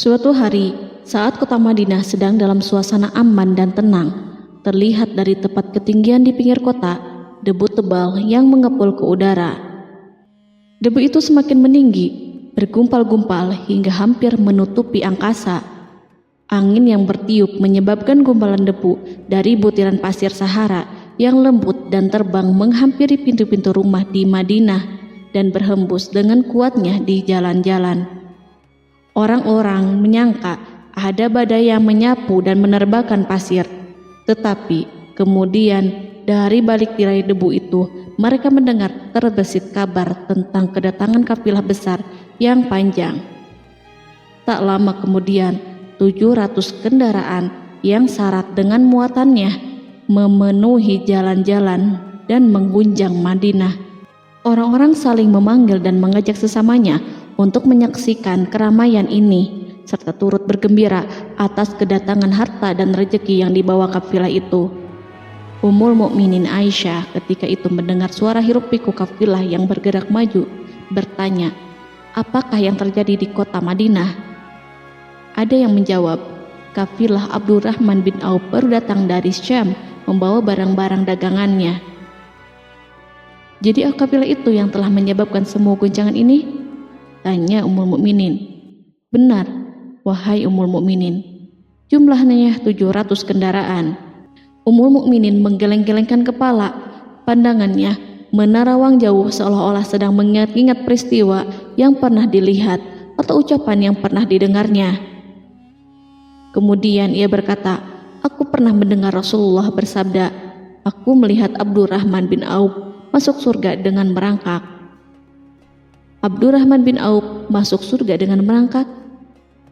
Suatu hari, saat kota Madinah sedang dalam suasana aman dan tenang, terlihat dari tepat ketinggian di pinggir kota, debu tebal yang mengepul ke udara. Debu itu semakin meninggi, bergumpal-gumpal hingga hampir menutupi angkasa. Angin yang bertiup menyebabkan gumpalan debu dari butiran pasir Sahara yang lembut dan terbang menghampiri pintu-pintu rumah di Madinah dan berhembus dengan kuatnya di jalan-jalan. Orang-orang menyangka ada badai yang menyapu dan menerbangkan pasir, tetapi kemudian dari balik tirai debu itu mereka mendengar terbesit kabar tentang kedatangan kafilah besar yang panjang. Tak lama kemudian 700 kendaraan yang syarat dengan muatannya memenuhi jalan-jalan dan mengguncang Madinah. Orang-orang saling memanggil dan mengajak sesamanya untuk menyaksikan keramaian ini, serta turut bergembira atas kedatangan harta dan rezeki yang dibawa kafilah itu. Ummul Mukminin Aisyah ketika itu mendengar suara hiruk-pikuk kafilah yang bergerak maju, bertanya, apakah yang terjadi di kota Madinah? Ada yang menjawab, kafilah Abdurrahman bin Auf baru datang dari Syam membawa barang-barang dagangannya. Jadi kafilah itu yang telah menyebabkan semua guncangan ini? Tanya Ummul Mukminin. Benar, wahai Ummul Mukminin. Jumlahnya 700 kendaraan. Ummul Mukminin menggeleng-gelengkan kepala. Pandangannya menerawang jauh seolah-olah sedang mengingat-ingat peristiwa yang pernah dilihat atau ucapan yang pernah didengarnya. Kemudian ia berkata, aku pernah mendengar Rasulullah bersabda, aku melihat Abdurrahman bin Auf masuk surga dengan merangkak. Abdurrahman bin Auf masuk surga dengan merangkak?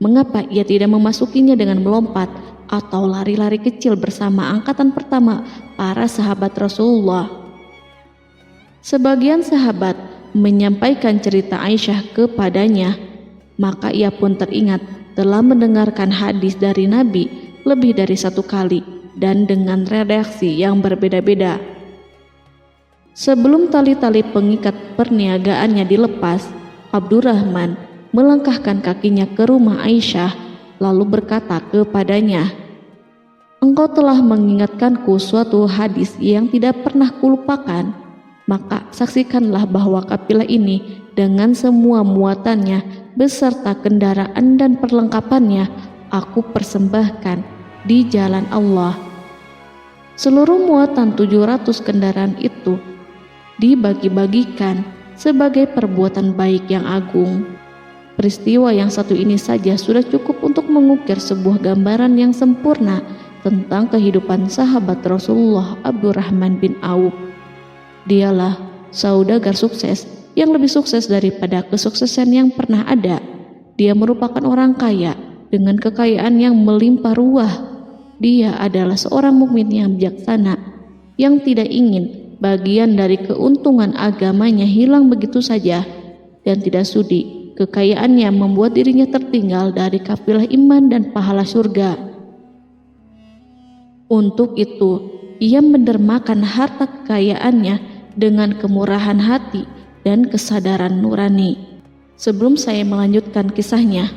Mengapa ia tidak memasukinya dengan melompat atau lari-lari kecil bersama angkatan pertama para sahabat Rasulullah? Sebagian sahabat menyampaikan cerita Aisyah kepadanya, maka ia pun teringat telah mendengarkan hadis dari Nabi lebih dari satu kali dan dengan redaksi yang berbeda-beda. Sebelum tali-tali pengikat perniagaannya dilepas, Abdurrahman melangkahkan kakinya ke rumah Aisyah lalu berkata kepadanya, engkau telah mengingatkanku suatu hadis yang tidak pernah kulupakan, maka saksikanlah bahwa kafilah ini dengan semua muatannya beserta kendaraan dan perlengkapannya aku persembahkan di jalan Allah. Seluruh muatan 700 kendaraan itu dibagi-bagikan sebagai perbuatan baik yang agung. Peristiwa yang satu ini saja sudah cukup untuk mengukir sebuah gambaran yang sempurna tentang kehidupan sahabat Rasulullah Abdurrahman bin Auf. Dialah saudagar sukses yang lebih sukses daripada kesuksesan yang pernah ada. Dia merupakan orang kaya dengan kekayaan yang melimpah ruah. Dia adalah seorang mukmin yang bijaksana yang tidak ingin bagian dari keuntungan agamanya hilang begitu saja dan tidak sudi kekayaannya membuat dirinya tertinggal dari kafilah iman dan pahala surga. Untuk itu, ia mendermakan harta kekayaannya dengan kemurahan hati dan kesadaran nurani. Sebelum saya melanjutkan kisahnya,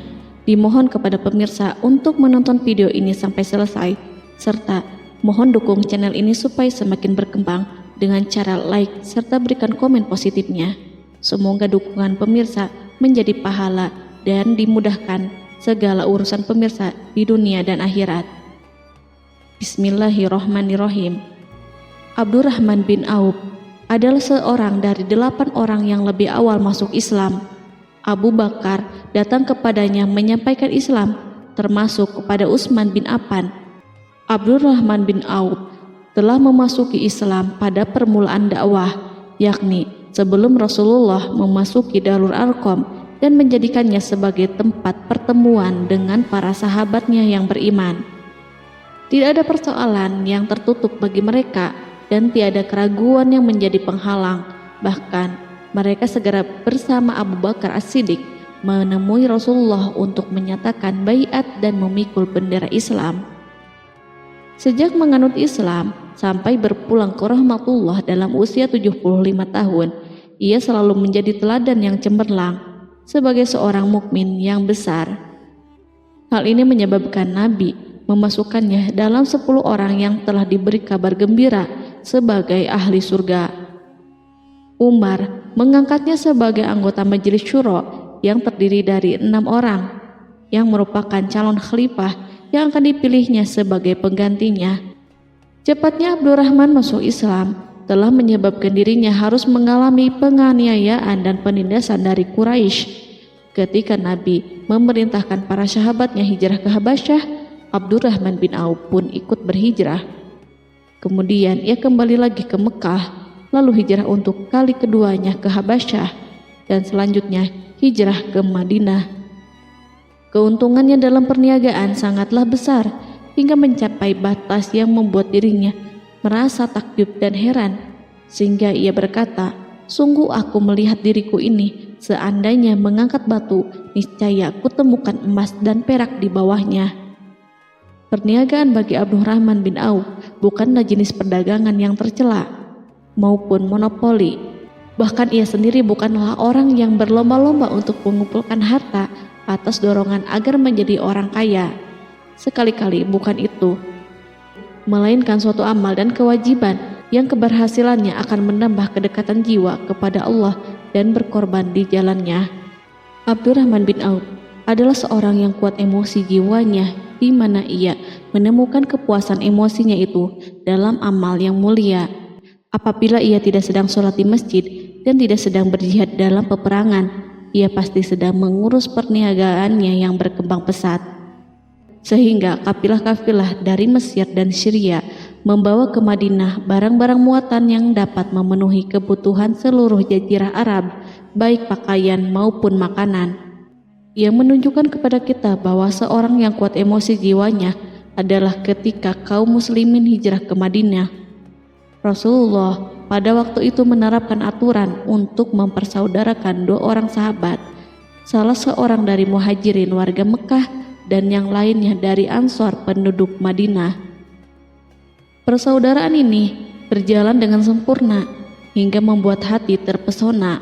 dimohon kepada pemirsa untuk menonton video ini sampai selesai, serta mohon dukung channel ini supaya semakin berkembang dengan cara like serta berikan komen positifnya. Semoga dukungan pemirsa menjadi pahala dan dimudahkan segala urusan pemirsa di dunia dan akhirat. Bismillahirrohmanirrohim. Abdurrahman bin Auf adalah seorang dari 8 orang yang lebih awal masuk Islam. Abu Bakar datang kepadanya menyampaikan Islam, termasuk kepada Utsman bin Affan. Abdurrahman bin Auf telah memasuki Islam pada permulaan dakwah, yakni sebelum Rasulullah memasuki Darul Arqam dan menjadikannya sebagai tempat pertemuan dengan para sahabatnya yang beriman. Tidak ada persoalan yang tertutup bagi mereka dan tiada keraguan yang menjadi penghalang. Bahkan mereka segera bersama Abu Bakar As-Siddiq menemui Rasulullah untuk menyatakan baiat dan memikul bendera Islam. Sejak menganut Islam sampai berpulang ke rahmatullah dalam usia 75 tahun, ia selalu menjadi teladan yang cemerlang sebagai seorang mukmin yang besar. Hal ini menyebabkan Nabi memasukkannya dalam 10 orang yang telah diberi kabar gembira sebagai ahli surga. Umar mengangkatnya sebagai anggota majelis syuro yang terdiri dari 6 orang yang merupakan calon khalifah yang akan dipilihnya sebagai penggantinya. Cepatnya Abdurrahman masuk Islam telah menyebabkan dirinya harus mengalami penganiayaan dan penindasan dari Quraisy. Ketika Nabi memerintahkan para sahabatnya hijrah ke Habasyah, Abdurrahman bin Auf pun ikut berhijrah. Kemudian ia kembali lagi ke Mekah, lalu hijrah untuk kali keduanya ke Habasyah, dan selanjutnya hijrah ke Madinah. Keuntungannya dalam perniagaan sangatlah besar, hingga mencapai batas yang membuat dirinya merasa takjub dan heran, sehingga ia berkata, "Sungguh aku melihat diriku ini, seandainya mengangkat batu, niscaya aku temukan emas dan perak di bawahnya." Perniagaan bagi Abdurrahman bin Auf bukanlah jenis perdagangan yang tercela maupun monopoli. Bahkan ia sendiri bukanlah orang yang berlomba-lomba untuk mengumpulkan harta atas dorongan agar menjadi orang kaya. Sekali-kali bukan itu, melainkan suatu amal dan kewajiban yang keberhasilannya akan menambah kedekatan jiwa kepada Allah dan berkorban di jalannya. Abdurrahman bin Auf adalah seorang yang kuat emosi jiwanya, di mana ia menemukan kepuasan emosinya itu dalam amal yang mulia. Apabila ia tidak sedang sholat di masjid dan tidak sedang berjihad dalam peperangan, ia pasti sedang mengurus perniagaannya yang berkembang pesat. Sehingga kafilah-kafilah dari Mesir dan Syria membawa ke Madinah barang-barang muatan yang dapat memenuhi kebutuhan seluruh jazirah Arab, baik pakaian maupun makanan. Yang menunjukkan kepada kita bahwa seorang yang kuat emosi jiwanya adalah ketika kaum muslimin hijrah ke Madinah. Rasulullah pada waktu itu menerapkan aturan untuk mempersaudarakan 2 orang sahabat, salah seorang dari muhajirin warga Mekah dan yang lainnya dari Ansor penduduk Madinah. Persaudaraan ini berjalan dengan sempurna hingga membuat hati terpesona.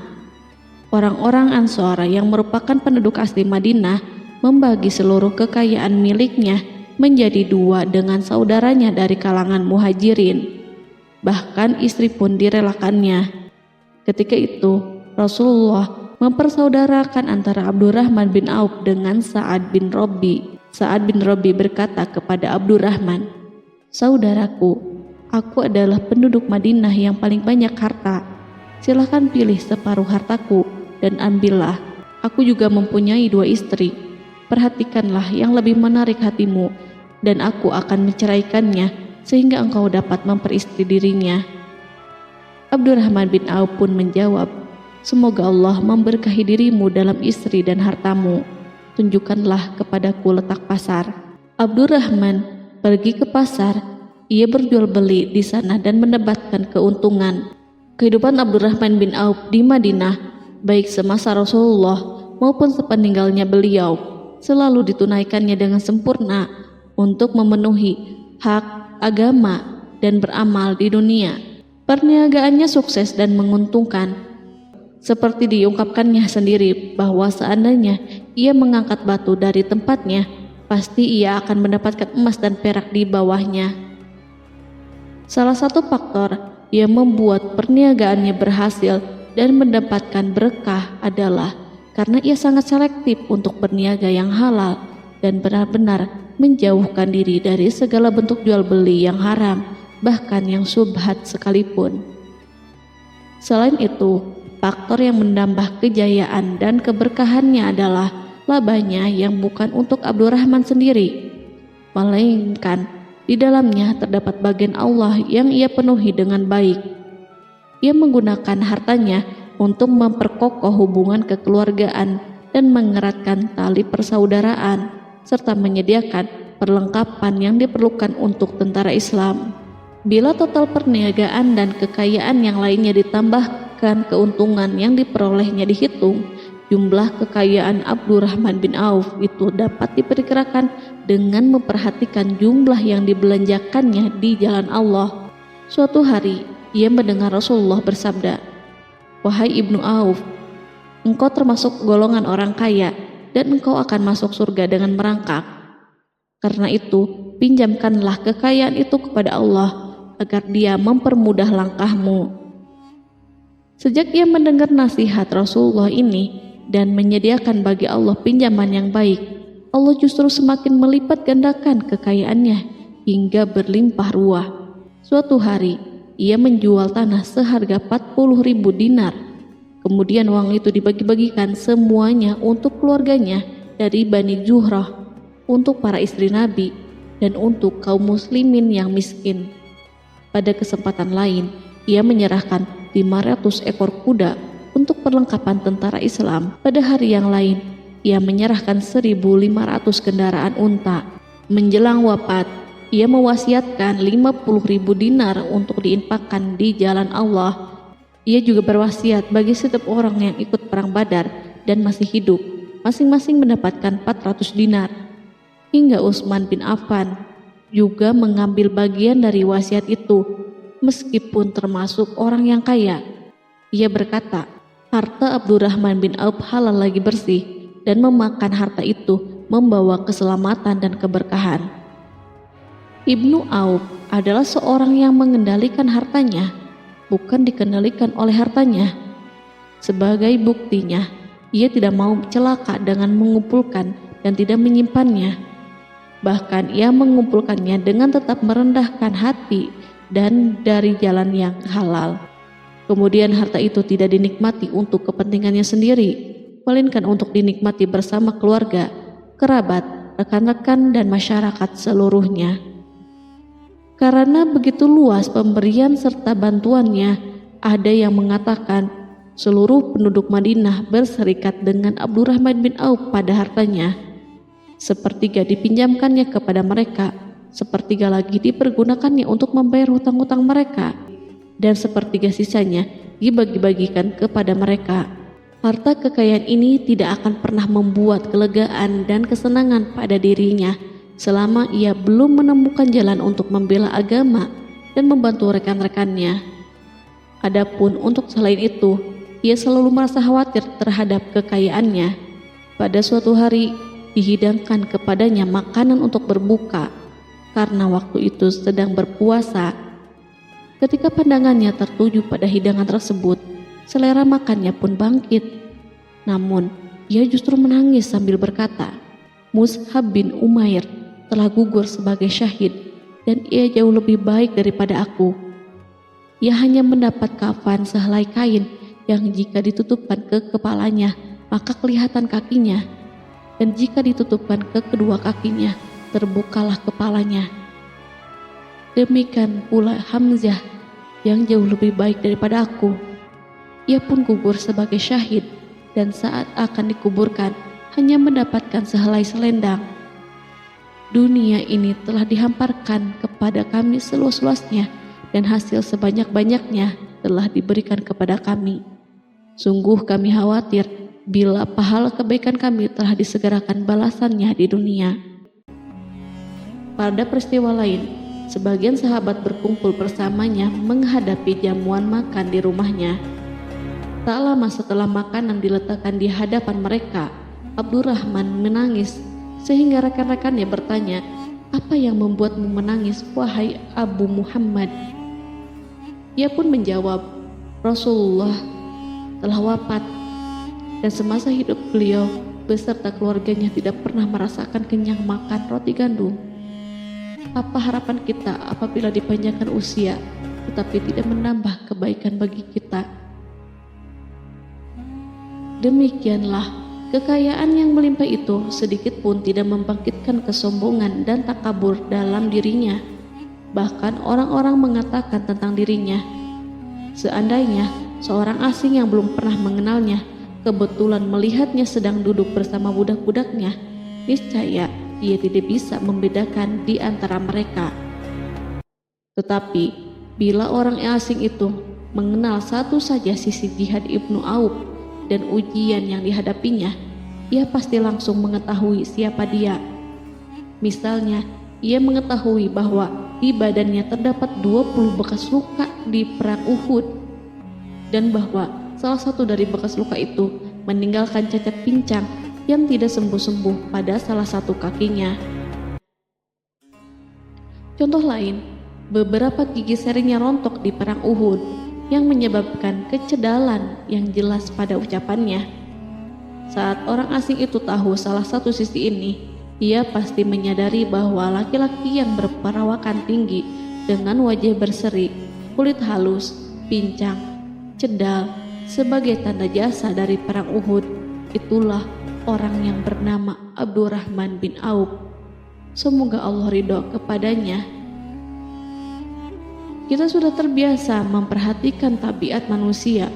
Orang-orang Ansor yang merupakan penduduk asli Madinah membagi seluruh kekayaan miliknya menjadi 2 dengan saudaranya dari kalangan muhajirin. Bahkan istri pun direlakannya. Ketika itu Rasulullah mempersaudarakan antara Abdurrahman bin Auf dengan Sa'ad bin Rabi. Sa'ad bin Rabi berkata kepada Abdurrahman, "Saudaraku, aku adalah penduduk Madinah yang paling banyak harta. Silahkan pilih separuh hartaku dan ambillah. Aku juga mempunyai 2 istri. Perhatikanlah yang lebih menarik hatimu, dan aku akan menceraikannya sehingga engkau dapat memperistri dirinya." Abdurrahman bin Auf pun menjawab, "Semoga Allah memberkahi dirimu dalam istri dan hartamu. Tunjukkanlah kepadaku letak pasar." Abdurrahman pergi ke pasar. Ia berjual beli di sana dan mendapatkan keuntungan. Kehidupan Abdurrahman bin Auf di Madinah, baik semasa Rasulullah maupun sepeninggalnya beliau, selalu ditunaikannya dengan sempurna untuk memenuhi hak agama dan beramal di dunia. Perniagaannya sukses dan menguntungkan. Seperti diungkapkannya sendiri bahwa seandainya ia mengangkat batu dari tempatnya, pasti ia akan mendapatkan emas dan perak di bawahnya. Salah satu faktor yang membuat perniagaannya berhasil dan mendapatkan berkah adalah karena ia sangat selektif untuk berniaga yang halal dan benar-benar menjauhkan diri dari segala bentuk jual beli yang haram, bahkan yang syubhat sekalipun. Selain itu, faktor yang menambah kejayaan dan keberkahannya adalah labanya yang bukan untuk Abdurrahman sendiri, melainkan di dalamnya terdapat bagian Allah yang ia penuhi dengan baik. Ia menggunakan hartanya untuk memperkokoh hubungan kekeluargaan dan mengeratkan tali persaudaraan, serta menyediakan perlengkapan yang diperlukan untuk tentara Islam. Bila total perniagaan dan kekayaan yang lainnya ditambahkan keuntungan yang diperolehnya dihitung, jumlah kekayaan Abdurrahman bin Auf itu dapat diperkirakan dengan memperhatikan jumlah yang dibelanjakannya di jalan Allah. Suatu hari, ia mendengar Rasulullah bersabda, "Wahai Ibnu Auf, engkau termasuk golongan orang kaya dan engkau akan masuk surga dengan merangkak." Karena itu, pinjamkanlah kekayaan itu kepada Allah agar Dia mempermudah langkahmu." Sejak ia mendengar nasihat Rasulullah ini dan menyediakan bagi Allah pinjaman yang baik, Allah justru semakin melipat gandakan kekayaannya hingga berlimpah ruah. Suatu hari, ia menjual tanah seharga 40.000 dinar. Kemudian uang itu dibagi-bagikan semuanya untuk keluarganya dari Bani Zuhrah, untuk para istri Nabi, dan untuk kaum muslimin yang miskin. Pada kesempatan lain, ia menyerahkan 500 ekor kuda untuk perlengkapan tentara Islam. Pada hari yang lain, ia menyerahkan 1.500 kendaraan unta. Menjelang wafat, ia mewasiatkan 50.000 dinar untuk diinfakkan di jalan Allah. Ia juga berwasiat bagi setiap orang yang ikut perang Badar dan masih hidup, masing-masing mendapatkan 400 dinar. Hingga Utsman bin Affan juga mengambil bagian dari wasiat itu, meskipun termasuk orang yang kaya. Ia berkata, harta Abdurrahman bin Auf halal lagi bersih, dan memakan harta itu membawa keselamatan dan keberkahan. Ibnu Auf adalah seorang yang mengendalikan hartanya, bukan dikendalikan oleh hartanya. Sebagai buktinya, ia tidak mau celaka dengan mengumpulkan dan tidak menyimpannya. Bahkan ia mengumpulkannya dengan tetap merendahkan hati dan dari jalan yang halal. Kemudian harta itu tidak dinikmati untuk kepentingannya sendiri, melainkan untuk dinikmati bersama keluarga, kerabat, rekan-rekan, dan masyarakat seluruhnya. Karena begitu luas pemberian serta bantuannya, ada yang mengatakan seluruh penduduk Madinah berserikat dengan Abdurrahman bin Auf pada hartanya. Sepertiga dipinjamkannya kepada mereka, sepertiga lagi dipergunakannya untuk membayar hutang-hutang mereka, dan sepertiga sisanya dibagi-bagikan kepada mereka. Harta kekayaan ini tidak akan pernah membuat kelegaan dan kesenangan pada dirinya selama ia belum menemukan jalan untuk membela agama dan membantu rekan-rekannya. Adapun untuk selain itu, ia selalu merasa khawatir terhadap kekayaannya. Pada suatu hari, dihidangkan kepadanya makanan untuk berbuka karena waktu itu sedang berpuasa. Ketika pandangannya tertuju pada hidangan tersebut, selera makannya pun bangkit. Namun, ia justru menangis sambil berkata, "Mus'hab bin Umair telah gugur sebagai syahid dan ia jauh lebih baik daripada aku. Ia hanya mendapat kafan sehelai kain yang jika ditutupkan ke kepalanya, maka kelihatan kakinya, dan jika ditutupkan ke kedua kakinya, terbukalah kepalanya. Demikian pula Hamzah yang jauh lebih baik daripada aku. Ia pun gugur sebagai syahid, dan saat akan dikuburkan hanya mendapatkan sehelai selendang. Dunia ini telah dihamparkan kepada kami seluas-luasnya, dan hasil sebanyak-banyaknya telah diberikan kepada kami. Sungguh kami khawatir bila pahala kebaikan kami telah disegerakan balasannya di dunia." Pada peristiwa lain, sebagian sahabat berkumpul bersamanya menghadapi jamuan makan di rumahnya. Tak lama setelah makanan diletakkan di hadapan mereka, Abdurrahman menangis sehingga rekan-rekannya bertanya, "Apa yang membuatmu menangis, wahai Abu Muhammad?" Ia pun menjawab, "Rasulullah telah wafat, dan semasa hidup beliau beserta keluarganya tidak pernah merasakan kenyang makan roti gandum. Apa harapan kita apabila dipanjangkan usia tetapi tidak menambah kebaikan bagi kita?" Demikianlah, kekayaan yang melimpah itu sedikit pun tidak membangkitkan kesombongan dan takabur dalam dirinya. Bahkan orang-orang mengatakan tentang dirinya, seandainya seorang asing yang belum pernah mengenalnya kebetulan melihatnya sedang duduk bersama budak-budaknya, niscaya ia tidak bisa membedakan di antara mereka. Tetapi bila orang asing itu mengenal satu saja sisi jihad Ibnu Auf dan ujian yang dihadapinya, ia pasti langsung mengetahui siapa dia. Misalnya, ia mengetahui bahwa di badannya terdapat 20 bekas luka di perang Uhud, dan bahwa salah satu dari bekas luka itu meninggalkan cacat pincang yang tidak sembuh-sembuh pada salah satu kakinya. Contoh lain, beberapa gigi serinya rontok di perang Uhud yang menyebabkan kecedalan yang jelas pada ucapannya. Saat orang asing itu tahu salah satu sisi ini, ia pasti menyadari bahwa laki-laki yang berperawakan tinggi dengan wajah berseri, kulit halus, pincang, cedal sebagai tanda jasa dari perang Uhud, itulah orang yang bernama Abdurrahman bin Auf. Semoga Allah ridho kepadanya. Kita sudah terbiasa memperhatikan tabiat manusia,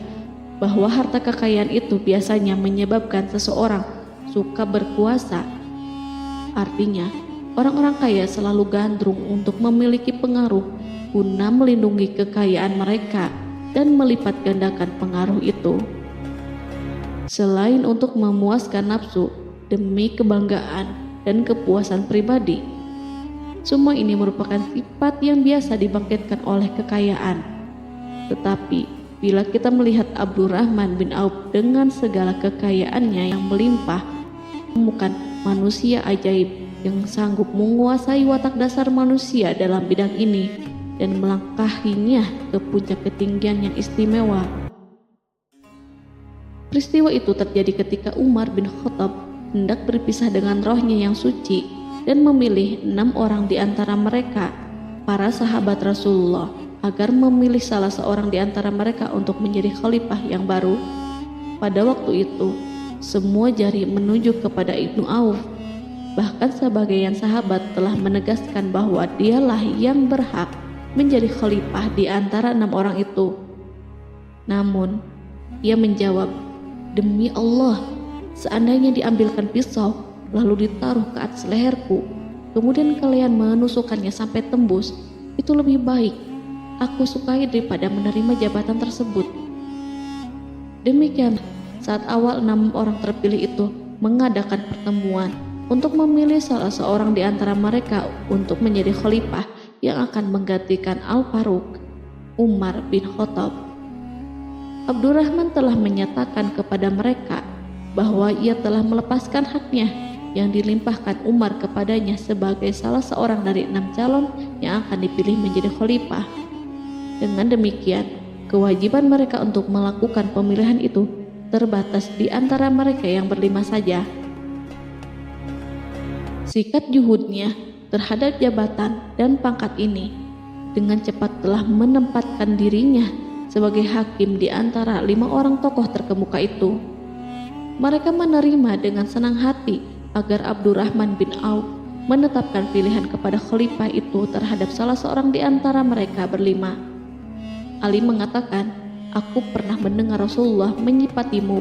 bahwa harta kekayaan itu biasanya menyebabkan seseorang suka berkuasa. Artinya, orang-orang kaya selalu gandrung untuk memiliki pengaruh guna melindungi kekayaan mereka dan melipat gandakan pengaruh itu. Selain untuk memuaskan nafsu demi kebanggaan dan kepuasan pribadi, semua ini merupakan sifat yang biasa dibangkitkan oleh kekayaan. Tetapi bila kita melihat Abdurrahman bin Auf dengan segala kekayaannya yang melimpah, menemukan manusia ajaib yang sanggup menguasai watak dasar manusia dalam bidang ini dan melangkahinya ke puncak ketinggian yang istimewa. Peristiwa itu terjadi ketika Umar bin Khattab hendak berpisah dengan rohnya yang suci dan memilih 6 orang di antara mereka, para sahabat Rasulullah, agar memilih salah seorang di antara mereka untuk menjadi khalifah yang baru. Pada waktu itu, semua jari menunjuk kepada Ibnu Auf. Bahkan sebagian sahabat telah menegaskan bahwa dialah yang berhak menjadi khalifah di antara 6 orang itu. Namun, ia menjawab, "Demi Allah, seandainya diambilkan pisau lalu ditaruh ke atas leherku, kemudian kalian menusukkannya sampai tembus, itu lebih baik aku sukai daripada menerima jabatan tersebut." Demikian, saat awal 6 orang terpilih itu mengadakan pertemuan untuk memilih salah seorang di antara mereka untuk menjadi khalifah yang akan menggantikan Al-Faruq, Umar bin Khattab, Abdurrahman telah menyatakan kepada mereka bahwa ia telah melepaskan haknya yang dilimpahkan Umar kepadanya sebagai salah seorang dari 6 calon yang akan dipilih menjadi khalifah. Dengan demikian, kewajiban mereka untuk melakukan pemilihan itu terbatas di antara mereka yang berlima saja. Sikat juhudnya terhadap jabatan dan pangkat ini dengan cepat telah menempatkan dirinya sebagai hakim di antara 5 orang tokoh terkemuka itu. Mereka menerima dengan senang hati agar Abdurrahman bin Auf menetapkan pilihan kepada khalifah itu terhadap salah seorang di antara mereka berlima. Ali mengatakan, "Aku pernah mendengar Rasulullah menyifatimu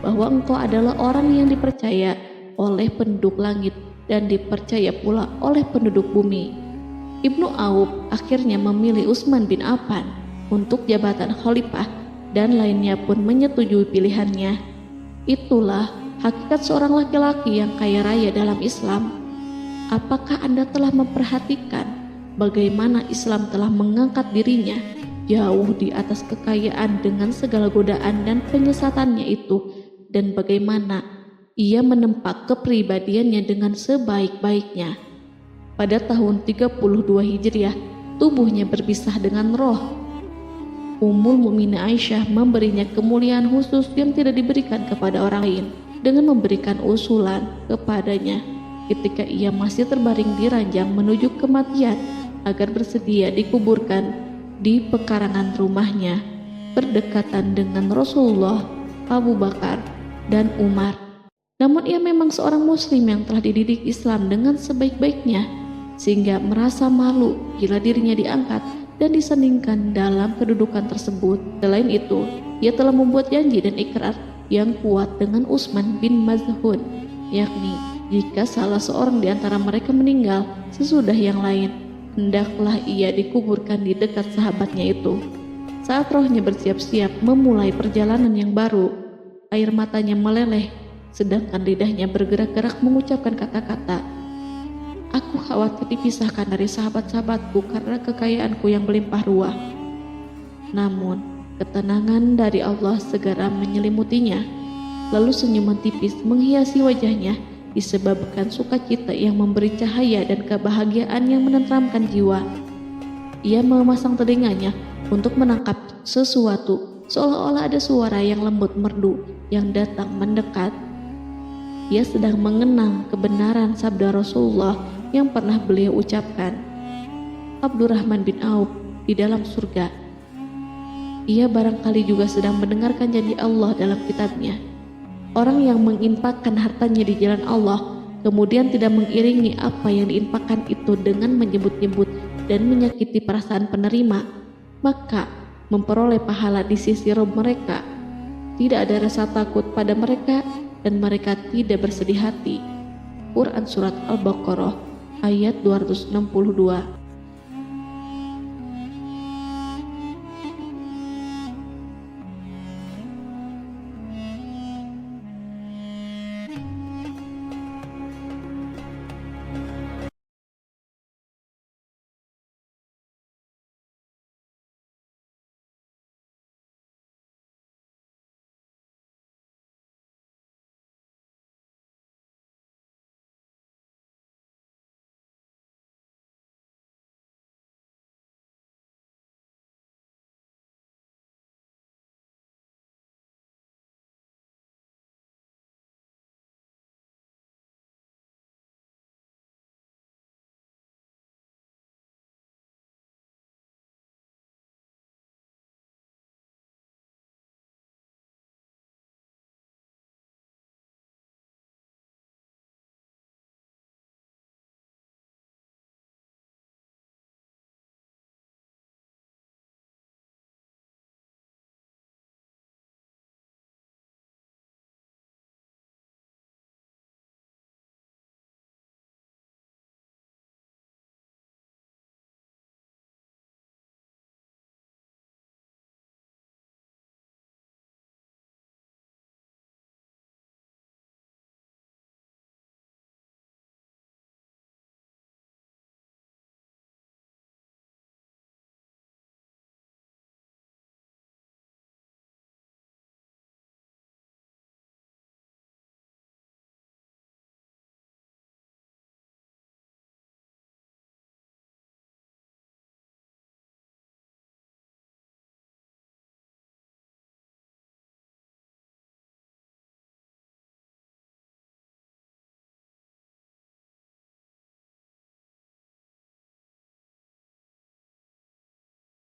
bahwa engkau adalah orang yang dipercaya oleh penduduk langit dan dipercaya pula oleh penduduk bumi." Ibnu Auf akhirnya memilih Utsman bin Affan untuk jabatan khalifah dan lainnya pun menyetujui pilihannya. Itulah hakikat seorang laki-laki yang kaya raya dalam Islam. Apakah Anda telah memperhatikan bagaimana Islam telah mengangkat dirinya jauh di atas kekayaan dengan segala godaan dan penyesatannya itu, dan bagaimana ia menempa kepribadiannya dengan sebaik-baiknya? Pada tahun 32 Hijriah, tubuhnya berpisah dengan roh. Ummul Mukminin Aisyah memberinya kemuliaan khusus yang tidak diberikan kepada orang lain dengan memberikan usulan kepadanya ketika ia masih terbaring di ranjang menuju kematian agar bersedia dikuburkan di pekarangan rumahnya berdekatan dengan Rasulullah, Abu Bakar, dan Umar. Namun ia memang seorang muslim yang telah dididik Islam dengan sebaik-baiknya, sehingga merasa malu bila dirinya diangkat dan disandingkan dalam kedudukan tersebut. Selain itu, ia telah membuat janji dan ikrar yang kuat dengan Utsman bin Maz'un, yakni jika salah seorang di antara mereka meninggal sesudah yang lain, hendaklah ia dikuburkan di dekat sahabatnya itu. Saat rohnya bersiap-siap memulai perjalanan yang baru, air matanya meleleh, sedangkan lidahnya bergerak-gerak mengucapkan kata-kata, "Aku khawatir dipisahkan dari sahabat-sahabatku karena kekayaanku yang melimpah ruah." Namun, ketenangan dari Allah segera menyelimutinya. Lalu senyuman tipis menghiasi wajahnya disebabkan sukacita yang memberi cahaya dan kebahagiaan yang menenteramkan jiwa. Ia memasang telinganya untuk menangkap sesuatu, seolah-olah ada suara yang lembut merdu yang datang mendekat. Ia sedang mengenang kebenaran sabda Rasulullah yang pernah beliau ucapkan, Abdurrahman bin Auf di dalam surga. Ia barangkali juga sedang mendengarkan janji Allah dalam kitabnya. Orang yang menginfakkan hartanya di jalan Allah, kemudian tidak mengiringi apa yang diinfakkan itu dengan menyebut-nyebut dan menyakiti perasaan penerima, maka memperoleh pahala di sisi Rabb mereka. Tidak ada rasa takut pada mereka dan mereka tidak bersedih hati. Quran Surat Al-Baqarah ayat 262.